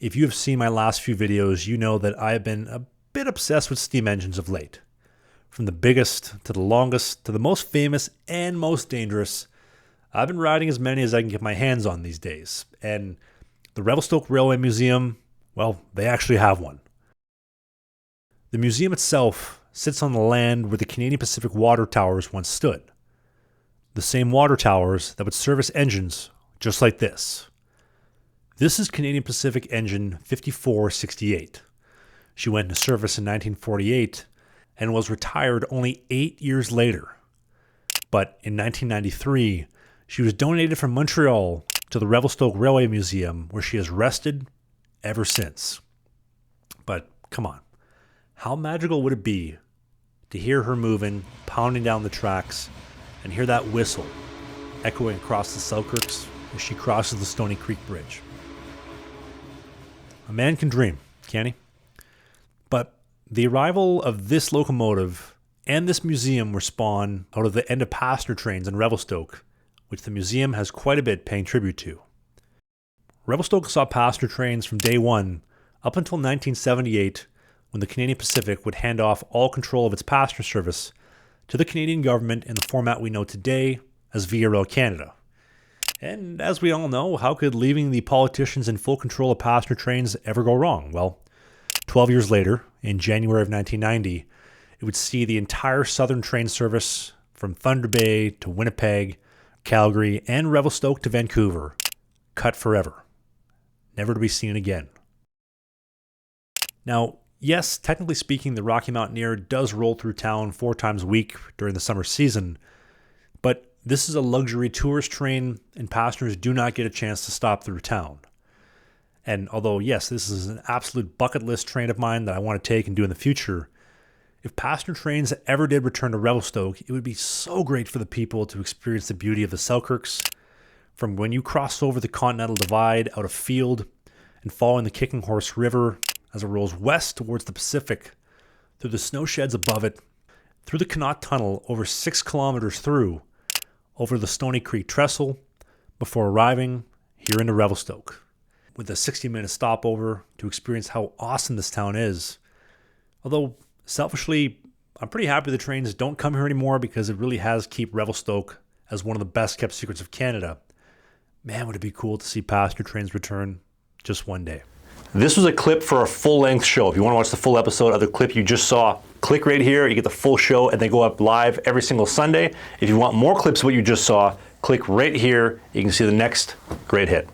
if you have seen my last few videos, you know that I have been a bit obsessed with steam engines of late. From the biggest to the longest to the most famous and most dangerous, I've been riding as many as I can get my hands on these days. And the Revelstoke Railway Museum, well, they actually have one. The museum itself sits on the land where the Canadian Pacific water towers once stood. The same water towers that would service engines just like this. This is Canadian Pacific engine 5468. She went into service in 1948 and was retired only 8 years later. But in 1993, she was donated from Montreal to the Revelstoke Railway Museum, where she has rested ever since. But come on, how magical would it be to hear her moving, pounding down the tracks, and hear that whistle echoing across the Selkirks as she crosses the Stoney Creek Bridge? A man can dream, can't he? But the arrival of this locomotive and this museum were spawned out of the end of passenger trains in Revelstoke, which the museum has quite a bit paying tribute to. Revelstoke saw passenger trains from day one up until 1978, when the Canadian Pacific would hand off all control of its passenger service to the Canadian government in the format we know today as Via Rail Canada. And as we all know, how could leaving the politicians in full control of passenger trains ever go wrong? Well, 12 years later, in January of 1990, it would see the entire southern train service from Thunder Bay to Winnipeg, Calgary, and Revelstoke to Vancouver cut forever, never to be seen again. Now, yes, technically speaking, the Rocky Mountaineer does roll through town 4 times a week during the summer season, but this is a luxury tourist train, and passengers do not get a chance to stop through town. And although, yes, this is an absolute bucket list train of mine that I want to take and do in the future, if passenger trains ever did return to Revelstoke, it would be so great for the people to experience the beauty of the Selkirks, from when you cross over the Continental Divide out of Field and following the Kicking Horse River as it rolls west towards the Pacific, through the snow sheds above it, through the Connaught Tunnel over 6 kilometers through, over the Stoney Creek Trestle, before arriving here into Revelstoke, with a 60-minute stopover to experience how awesome this town is. Although, selfishly, I'm pretty happy the trains don't come here anymore, because it really has kept Revelstoke as one of the best kept secrets of Canada. Man, would it be cool to see passenger trains return just one day. This was a clip for a full-length show. If you want to watch the full episode of the clip you just saw, click right here. You get the full show, and they go up live every single Sunday. If you want more clips of what you just saw, click right here. You can see the next great hit.